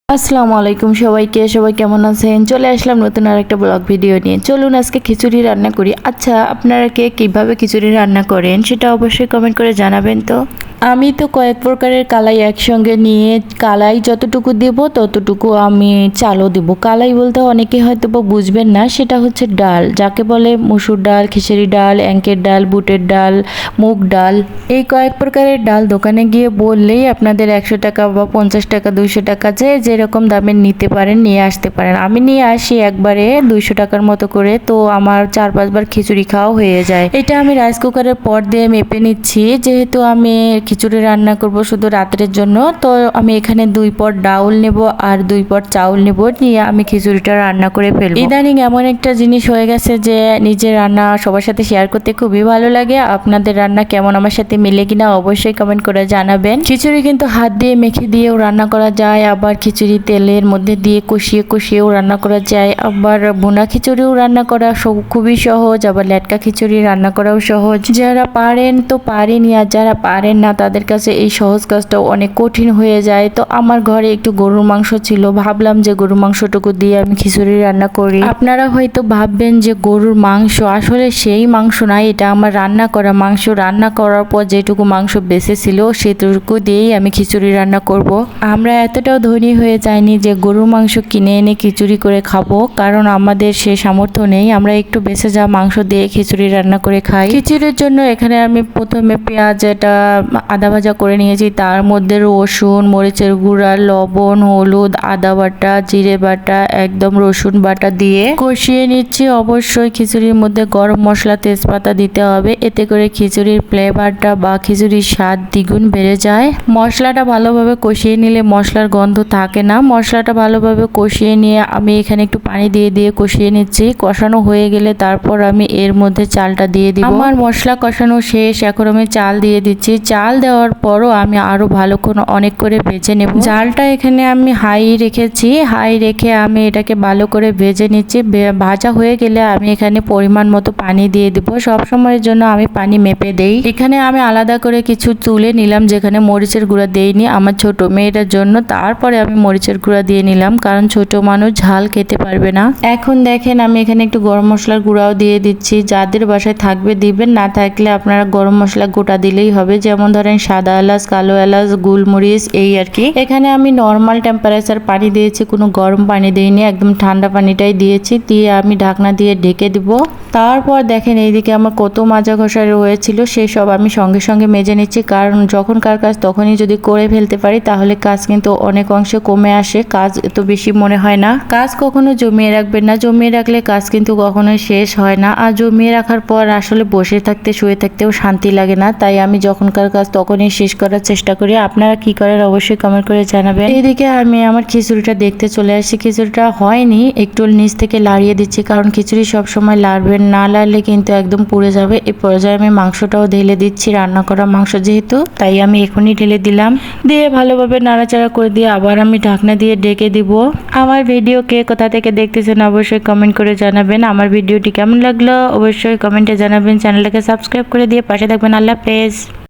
আসসালামু আলাইকুম সবাইকে। সবাই কেমন আছেন? চলে আসলাম নতুন আরেকটা ব্লগ ভিডিও নিয়ে। চলুন আজকে খিচুড়ি রান্না করি। আচ্ছা, আপনারা কে কিভাবে খিচুড়ি রান্না করেন সেটা অবশ্যই কমেন্ট করে জানাবেন তো। আমি তো কয়েক প্রকারের কালাই একসঙ্গে নিয়ে কালাই যতটুকু দেব ততটুকু আমি চালও দেব। কালাই বলতে অনেকে হয়তো বা বুঝবেন না, সেটা হচ্ছে ডাল, যাকে বলে মসুর ডাল, খিচুড়ি ডাল, অ্যাঙ্কের ডাল, বুটের ডাল, মুগ ডাল। এই কয়েক প্রকারের ডাল দোকানে গিয়ে বললেই আপনাদের 100 টাকা বা 50 টাকা 200 টাকা যে যেরকম দামের নিতে পারেন নিয়ে আসতে পারেন। আমি নিয়ে আসি একবারে 200 টাকার মতো করে, তো আমার 4-5 বার খিচুড়ি খাওয়া হয়ে যায়। এটা আমি রাইস কুকারের পট দিয়ে মেপে নিচ্ছি, যেহেতু আমি খিচুড়ি রান্না করব শুধু রাতের জন্য। তো আমি এখানে 2 পট ডাউল নেব আর 2 পট চাউল নেব, নিয়ে আমি খিচুড়িটা রান্না করে ফেলবো। ইদানিং এমন একটা জিনিস হয়ে গেছে যে নিজের রান্না সবার সাথে শেয়ার করতে খুবই ভালো লাগে। আপনাদের রান্না কেমন আমার সাথে মিলে কিনা অবশ্যই কমেন্ট করে জানাবেন। খিচুড়ি কিন্তু হাত দিয়ে মেখে দিয়েও রান্না করা যায়, আবার খিচুড়ি তেলের মধ্যে দিয়ে কষিয়ে কষিয়েও রান্না করা যায়, আবার ভুনা খিচুড়িও রান্না করা খুবই সহজ, আবার লেটকা খিচুড়ি রান্না করাও সহজ। যারা পারেন তো পারেনই, আর যারা পারেন না তাদের কাছে এই সহজ কাজটাও অনেক কঠিন হয়ে যায়। তো আমার ঘরে একটু গরুর মাংস ছিল, ভাবলাম যে গরুর মাংসটুকু দিয়ে আমি খিচুড়ি রান্না করি। আপনারা হয়তো ভাববেন যে গরুর মাংস, আসলে সেই মাংস না, এটা আমার রান্না করা মাংস। রান্না করার পর যেটুকু মাংস বেঁচে ছিল সেটুকু দিয়েই আমি খিচুড়ি রান্না করব। আমরা এতটাও ধনী হয়ে যাইনি যে গরুর মাংস কিনে এনে খিচুড়ি করে খাবো, কারণ আমাদের সে সামর্থ্য নেই। আমরা একটু বেঁচে যাওয়া মাংস দিয়ে খিচুড়ি রান্না করে খাই। খিচুড়ির জন্য এখানে আমি প্রথমে পেঁয়াজ এটা আদা ভাজা করে নিয়েছি, তার মধ্যে রসুন, মরিচের গুঁড়া, লবণ, হলুদ, আদা বাটা, জিরে বাটা, একদম রসুন বাটা দিয়ে কষিয়ে নিচ্ছি। অবশ্যই খিচুড়ির মধ্যে গরম মশলা, তেজপাতা দিতে হবে, এতে করে খিচুড়ির ফ্লেভারটা বা খিচুড়ির স্বাদ দ্বিগুণ বেড়ে যায়। মশলাটা ভালোভাবে কষিয়ে নিলে মশলার গন্ধ থাকে না। মশলাটা ভালোভাবে কষিয়ে নিয়ে আমি এখানে একটু পানি দিয়ে দিয়ে কষিয়ে নিচ্ছি। কষানো হয়ে গেলে তারপর আমি এর মধ্যে চালটা দিয়ে দিব। আমার মশলা কষানো শেষ, এখন আমি চাল দিয়ে দিচ্ছি। চাল দেওয়ার পরও আমি আরো ভালোক্ষণ অনেক করে ভেজে নেব। জালটা এখানে আমি হাই রেখেছি, হাই রেখে আমি এটাকে ভালো করে ভেজে নিচ্ছি। ভাজা হয়ে গেলে আমি এখানে পরিমাণ মতো পানি দিয়ে দিব। সব সময়ের জন্য আমি পানি মেপে দেই। এখানে আমি আলাদা করে কিছু তুলে নিলাম যেখানে মরিচের গুঁড়া দেইনি আমার ছোট মেয়েটার জন্য। তারপরে আমি মরিচের গুঁড়া দিয়ে নিলাম, কারণ ছোট মানুষ ঝাল খেতে পারবে না। এখন দেখেন আমি এখানে একটু গরম মশলার গুঁড়াও দিয়ে দিচ্ছি। যাদের বাসায় থাকবে দিবেন, না থাকলে আপনারা গরম মশলা গোটা দিলেই হবে। যেমন ধরেন সাদা এলাচ, কালো এলাচ, গোলমরিচ, এই আর কি। এখানে আমি নর্মাল টেম্পারেচার পানি দিয়েছি, কোনো গরম পানি দিইনি, একদম ঠান্ডা পানিটাই দিয়েছি। দিয়ে আমি ঢাকনা দিয়ে ঢেকে দিব। তারপর দেখেন এইদিকে আমার কত মাজা ঘষা রয়েছিল সেসব আমি সঙ্গে সঙ্গে মেজে নিচ্ছি, কারণ যখন কার কাজ তখনই যদি করে ফেলতে পারি তাহলে কাজ কিন্তু অনেক অংশে কমে আসে, কাজ এত বেশি মনে হয় না। কাজ কখনো জমিয়ে রাখবেন না, জমিয়ে রাখলে কাজ কিন্তু কখনোই শেষ হয় না। আর জমিয়ে রাখার পর আসলে বসে থাকতে শুয়ে থাকতেও শান্তি লাগে না। তাই আমি যখনকার কাজ তখনই শেষ করার চেষ্টা করি। আপনারা কি করেন অবশ্যই কমেন্ট করে জানাবেন। এইদিকে আমি আমার খিচুড়িটা দেখতে চলে আসি। খিচুড়িটা হয়নি, একটু নিচ থেকে লাড়িয়ে দিচ্ছি, কারণ খিচুড়ি সবসময় লাড়বেন না, লাড়লে কিন্তু একদম পুড়ে যাবে। এই পর্যায়ে আমি মাংসটাও ঢেলে দিচ্ছি, রান্না করা মাংস যেহেতু, তাই আমি এখনই ঢেলে দিলাম। দিয়ে ভালোভাবে নাড়াচাড়া করে দিয়ে আবার আমি ঢাকনা দিয়ে ঢেকে দিব। আমার ভিডিও কে কোথা থেকে দেখতেছেন অবশ্যই কমেন্ট করে জানাবেন। আমার ভিডিওটি কেমন লাগলো অবশ্যই কমেন্টে জানাবেন। চ্যানেলটাকে সাবস্ক্রাইব করে দিয়ে পাশে থাকবেন। আল্লাহ হাফেজ।